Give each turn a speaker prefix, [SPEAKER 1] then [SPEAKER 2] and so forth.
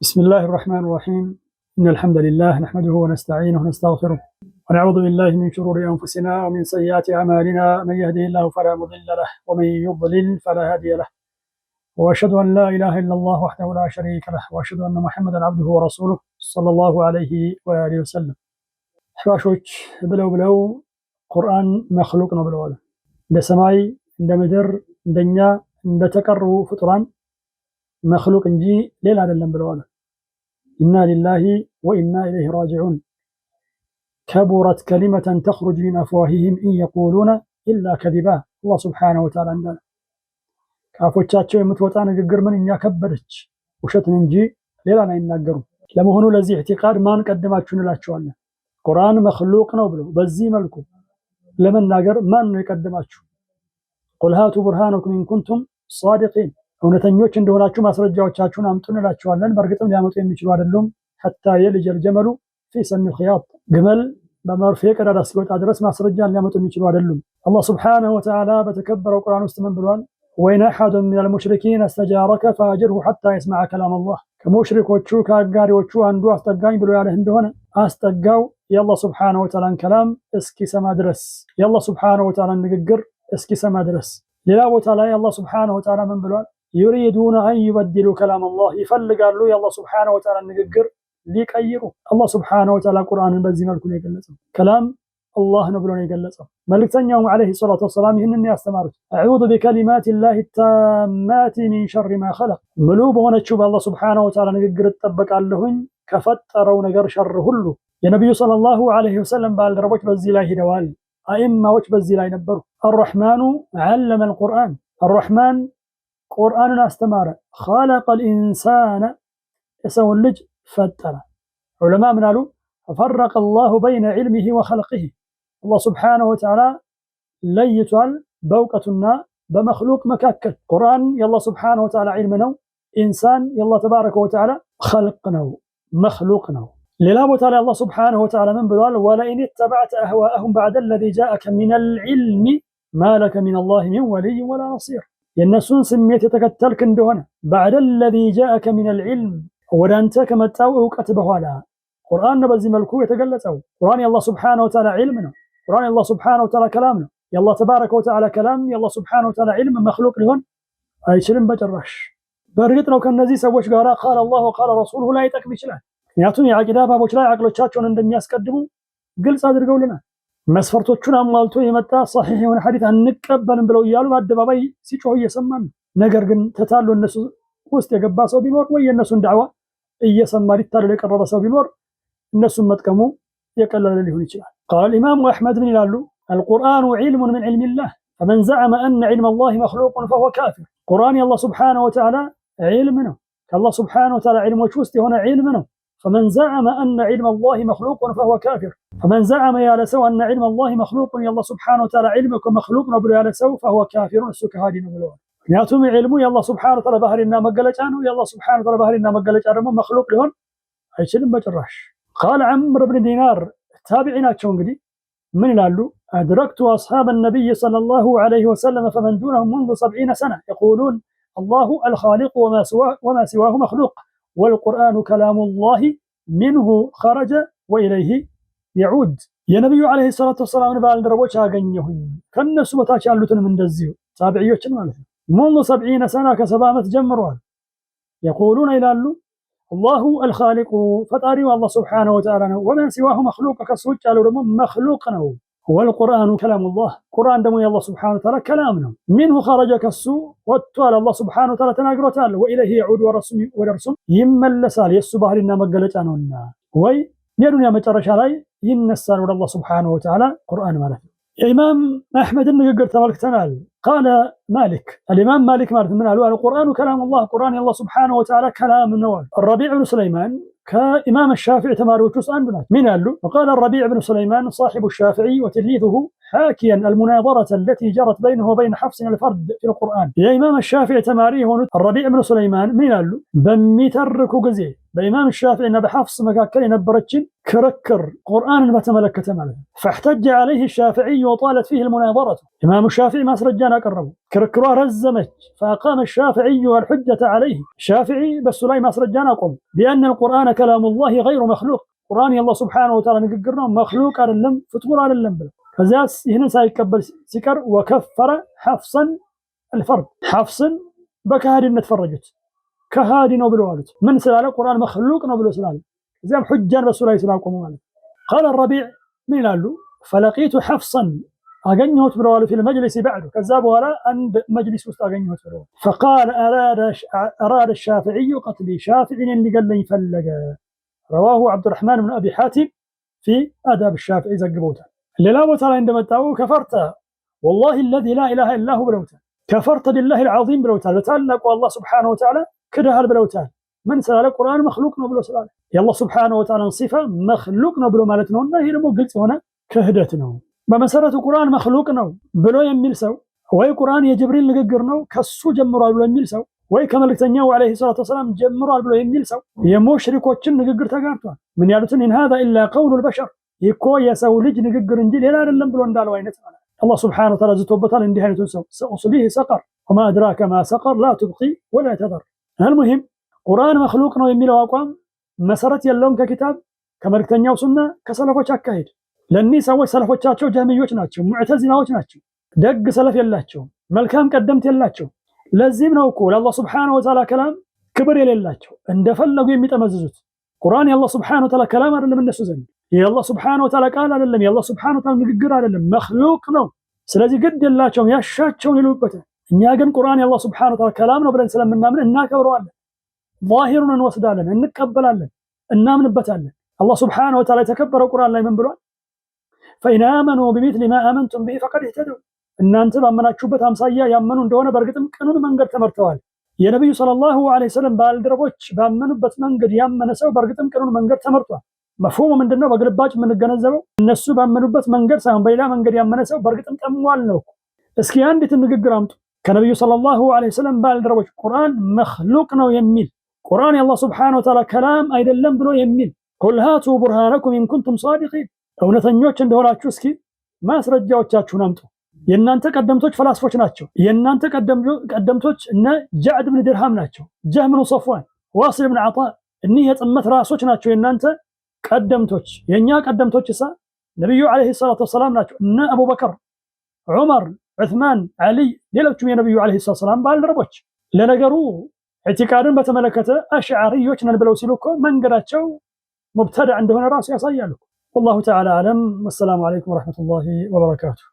[SPEAKER 1] بسم الله الرحمن الرحيم إن الحمد لله نحمده ونستعينه ونستغفره ونعوذ بالله من شرور أنفسنا ومن سيئات أعمالنا من يهده الله فلا مضل له ومن يضلل فلا هادي له وأشهد أن لا إله إلا الله وحده لا شريك له وأشهد أن محمدا عبده ورسوله صلى الله عليه وآله وسلم حواشوش بلو قرآن مخلوق نبلو እንደ ሰማይ እንደ ምድር እንደኛ እንደተቀሩ ፍጡራን መخلوቅ እንጂ ሌላ አይደለም ብለዋል። ኢና ሊላሂ ወኢና ኢለይሂ ራጂዑን ከቡረት ከሊመተን ተኽሩጅ ሚን አፍዋሂሂም ኢን የቁሉነ ኢላ ከዚባ። አላህ ሱብሓነሁ ወተዓላ እንዳለ ከአፎቻቸው የምትወጣ ንግግር ምንኛ ከበደች፣ ውሸትን እንጂ ሌላን አይናገሩም። ለመሆኑ ለዚህ ኢዕቲቃድ ማን ቀድማችሁ እንላቸዋለን? ቁርአን መخلوቅ ነው ብሎ በዚህ መልኩ ለመናገር ማን ነው የቀደማችሁ? ቁል ሃቱ ቡርሃነኩም ኢን ኩንቱም ሷዲቂን፣ እውነተኞች እንደሆናችሁ ማስረጃዎቻችሁን አምጡ እንላቸዋለን። በእርግጥም ሊያመጡ የሚችሉ አይደሉም። ሐታ የልጀል ጀመሉ ፊ ሰሚል ኺያጥ፣ ግመል በመርፌ ቀዳዳ እስኪወጣ ድረስ ማስረጃን ሊያመጡ የሚችሉ አይደሉም። አላህ ሱብሓነሁ ወተዓላ በተከበረው ቁርአን ውስጥ ምን ብሏል? ወኢን አሐዱን ሚነል ሙሽሪኪን አስተጃረከ ፈአጅርሁ ሐታ የስመዐ ከላም አላህ፣ ከሙሽሪኮቹ ከአጋሪዎቹ አንዱ አስጠጋኝ ብሎ ያለህ እንደሆነ አስጠጋው የአላህ ሱብሓነሁ ወተዓላን ከላም እስኪሰማ ድረስ፣ የአላህ ሱብሓነሁ ወተዓላን ንግግር እስኪሰማ ድረስ። ሌላ ቦታ ላይ አላህ ሱብሓነሁ ወተዓላ ምን ብሏል? ዩሪዱነ አን ዩበድሉ ከላም አላህ፣ ይፈልጋሉ የአላህ ሱብሓነሁ ወተዓላን ንግግር ሊቀይሩ። አላህ ሱብሓነሁ ወተዓላ ቁርአንን በዚህ መልኩ ነው የገለጸው። ከላም አላህ ነው ብሎ ነው የገለጸው። መልእክተኛውም ዓለይሂ ሰላቱ ወሰላም ይህንን ያስተማሩት አዑዙ ቢከሊማቲ ላሂ ታማቲ ሚን ሸሪ ማ ኸለቅ፣ ሙሉ በሆነችው በአላህ ሱብሓነሁ ወተዓላ ንግግር እጠበቃለሁኝ ከፈጠረው ነገር ሸር ሁሉ። የነቢዩ ሰለላሁ ዐለይሂ ወሰለም ባልደረቦች በዚህ ላይ ሂደዋል። አኢማዎች በዚህ ላይ ነበሩ። አርረሕማኑ ዐለመል ቁርአን፣ አርረሕማን ቁርአንን አስተማረ። ኸለቀል ኢንሳነ፣ የሰውን ልጅ ፈጠረ። ዑለማ ምን አሉ? ፈፈረቀ አላሁ በይነ ዒልሚሂ ወኸልቂሂ፣ አላህ ሱብሓነሁ ወተዓላ ለይቷል በእውቀቱና በመኽሉቅ መካከል። ቁርአን የአላህ ሱብሓነሁ ወተዓላ ዒልም ነው። ኢንሳን የአላህ ተባረከ ወተዓላ ኸልቅ ነው፣ መኽሉቅ ነው። ሌላ ቦታ ላይ አላህ ሱብሓነሁ ወተዓላ ምን ብሏል? ወለኢን ኢተበዕተ አህዋአሁም በዕደ ለዚ ጃአከ ሚነል ዒልሚ ማ ለከ ሚነላሂ ሚን ወሊይን ወላ ነሲር፣ የእነሱን ስሜት የተከተልክ እንደሆነ በዕደ ለዚ ጃአከ ሚነል ዒልም፣ ወደ አንተ ከመጣው እውቀት በኋላ። ቁርአን ነው በዚህ መልኩ የተገለጸው። ቁርአን የአላህ ሱብሓነሁ ወተዓላ ዒልም ነው። ቁርአን የአላህ ሱብሓነሁ ወተዓላ ከላም ነው። የአላህ ተባረከ ወተዓላ ከላም የአላህ ሱብሓነሁ ወተዓላ ዒልም መኽሉቅ ሊሆን አይችልም በጭራሽ። በእርግጥ ነው ከነዚህ ሰዎች ጋር ቃለ አላህ ወቃለ ረሱሉሁ ላይ ይጠቅም ይችላል። ምክንያቱም የዐቂዳ ባቦች ላይ አቅሎቻቸውን እንደሚያስቀድሙ ግልጽ አድርገውልናል። መስፈርቶቹን አሟልቶ የመጣ ሰሒህ የሆነ ሐዲስ አንቀበልም ብለው እያሉ በአደባባይ ሲጮህ እየሰማን ነው። ነገር ግን ተታሎ እነሱ ውስጥ የገባ ሰው ቢኖር ወይ የእነሱን ዳዕዋ እየሰማ ሊታለል የቀረበ ሰው ቢኖር እነሱን መጥቀሙ የቀለለ ሊሆን ይችላል። ቃል ኢማሙ አሕመድ ምን ይላሉ? አልቁርአኑ ዒልሙን ምን ዒልሚላህ ፈመን ዘዐመ አነ ዒልመ አላህ መኽሉቁን ፈሁወ ካፊር። ቁርአን የአላህ ሱብሓነሁ ወተዓላ ዒልም ነው። ከአላህ ሱብሓነሁ ወተዓላ ዒልሞች ውስጥ የሆነ ዒልም ነው። فمن زعم أن علم الله مخلوق فهو كافر. فمن زعم يا لسو أن علم الله مخلوق يا الله سبحانه وتعالى علمك مخلوق نبلو يا لسو فهو كافر السكهادي نبلو. ምክንያቱም علمه يا الله سبحانه وتعالى ባህሪና መገለጫ ነው። يا الله سبحانه وتعالى ባህሪና መገለጫ ደግሞ መخلوق ሊሆን አይችልም በጭራሽ። قال عمرو بن دينار ታቢዒናቸው እንግዲህ ምን ይላሉ? أدركت أصحاب النبي صلى الله عليه وسلم فمن دونهم منذ 70 سنة يقولون الله الخالق وما سواه مخلوق والقرآن كلام الله منه خرج وإليه يعود። የነብዩ አለይሂ ሰላቱ ወሰላም ባልደረቦች አገኘሁኝ ከነሱ በታች ያሉትንም እንደዚሁ ታቢዒዎችን ማለት ነው። منذ 70 سنة ከ70 ዓመት ጀምረዋል። يقولون ይላሉ الله الخالق ፈጣሪው አላህ ሱብሓነሁ ወተዓላ ነው። وما سواه مخلوق ከሱ ውጭ ያለው ደግሞ መኽሉቅ ነው። والقرآن كلام الله ቁርአን ደግሞ የአላህ ሱብሓነሁ ወተዓላ ከላም ነው። منه خرج ከሱ ወጥቷል አላህ ሱብሓነሁ ወተዓላ ተናግሮታል። وإليه يعود ወደ እርሱም ይመለሳል የሱ ባህሪና መገለጫ ነውና። ወይ የዱንያ መጨረሻ ላይ ይነሳል ወደ አላህ ሱብሓነሁ ወተዓላ ቁርአን ማለት ነው። የኢማም አሕመድን ንግግር ተመልክተናል። ቃለ ማሊክ አልኢማም ማሊክ ማለት ምን አሉ? አልቁርአኑ ከላም አላህ ቁርአን የአላህ ሱብሓነሁ ወተዓላ ከላም ነው። ረቢዕ ብን ሱለይማን كإمام الشافعي تمارو تسأل من قال له؟ وقال الربيع بن سليمان صاحب الشافعي وتلميذه حاكيا المناظرة التي جرت بينه وبين حفص الفرد في القرآن. يا إمام الشافعي تماريه الربيع بن سليمان من قال له؟ بميتركو جزي بإمام الشافعي إن بحفص مكاكل ينبرتشن كركر قرآن بتملكته ماله فاحتج عليه الشافعي وطالت فيه المناظرة. إمام الشافعي ما سرجانا قربوا كركروا رزمت فأقام الشافعي الحجة عليه. الشافعي بس لا ما سرجانا قم بأن القرآن كلام الله غير مخلوق. قرآن الله سبحانه وتعالى نقرنا مخلوق على اللم فطور على اللم بلا. فزاس هنا سيكبل سكر وكفر حفصا الفرد. حفص بكهاد نتفرجت كهادي نو بالوالد من سلالة القرآن مخلوق نو بالوسلالة زي حجان بس لا يسلام قومه. قال الربيع من قال له فلقيت حفصا أغنيوت بالوالد في المجلس بعده كذاب ولا عند مجلس وسط أغنيوت بالوالد فقال أراد الشافعي قتلي. شافعي اللي قال لي فلق. رواه عبد الرحمن بن أبي حاتم في آداب الشافعي زقبوته. اللي لا وترى عندما تاو كفرت والله الذي لا إله إلا هو بلوته كفرت بالله العظيم بلوتان لتعلق الله سبحانه وتعالى كده هالبلوتان من سلالة القرآن مخلوق نبلو سلالة يا الله سبحانه وتعالى صفة مخلوق نبلو مالتنا هي لما قلت هنا كهدتنا بمسارة القرآن مخلوق نو بلو يميل سو وي قرآن يا جبريل لقرنو كسو جمروا بلو يميل سو وي كما لكتنياو عليه الصلاة والسلام جمروا بلو يميل سو يا مشرك وتشن نقر تقارتوا من يالتن إن هذا إلا قول البشر يكو يسو لج نقر انجيل لا لم بلو ندالو وينتنا الله سبحانه وتعالى زتوبتان اندهاية سأصليه سقر وما أدراك ما سقر لا تبقي ولا تذر. المهم قرآن مخلوقنا يميله أقوام مسارات يلوم ككتاب كمركتنيا وسنة كسلفوش أكاهد لأني سوي سلفوش تشاتشو جاميوش ناتشو معتزلة ناتشو دق سلف يلاتشو ملكام قدمت يلاتشو لازمنا وقول الله سبحانه وتعالى كلام كبر يلاتشو اندفلقوا يميتمززوت قرآن الله سبحانه وتعالى كلام أرلم النسو زين يا الله سبحانه وتعالى قال أرلم يا الله سبحانه وتعالى نقر أرلم مخلوق نو سلازي قد يلاتشو يشاتشو يلوبته إني أجن قرآن الله سبحانه وتعالى كلامنا بدن سلام منا من إنك ورواله ظاهرنا نوسدالن نقبلالن إنامن بتالن. الله سبحانه وتعالى يتكبر القرآن لا يمن بلون فإن آمنوا بمثل ما آمنتم به فقد اهتدوا. إن أنت بأمناتشوبة أمسايا يأمنون دون برقتم كانون منقر تمرتوال. يا نبي صلى الله عليه وسلم بالدربوش بأمنوا بتمنقر يأمن سو برقتم كانون منقر تمرتوال. مفهوم من دنو بقلباج من الجنازة الناس بأمنوا بتمنقر سام بيلا منقر يأمن سو برقتم تموال نوك. اسكيان دي تنقرامت كنبي صلى الله عليه وسلم بالدربوش قرآن مخلوق نو يميل. قرآن الله سبحانه وتعالى كلام أيضا لم بلو يميل. قل هاتوا برهانكم إن كنتم صادقين. أو نتنيوش عند ولا تشوسكي ما سرجعوا تشاتشو نامتو. ينانت قدمتوش فلاسفوش ناتشو. ينانت قدمتوش إن جعد بن درهم ناتشو. جهم بن صفوان. واصل بن عطاء. النية أمت راسوش ناتشو ينانت قدمتوش. ينيا قدمتوش سا نبي عليه الصلاة والسلام ناتشو. إن أبو بكر عمر عثمان علي ليلتهم يا نبي عليه الصلاة والسلام بالدربوش. لنقروه اعتقادن بتملكته أشعريوش نبلو سلوكو من قراتشو مبتدع عندهن راس يصيالو. والله تعالى أعلم والسلام عليكم ورحمة الله وبركاته.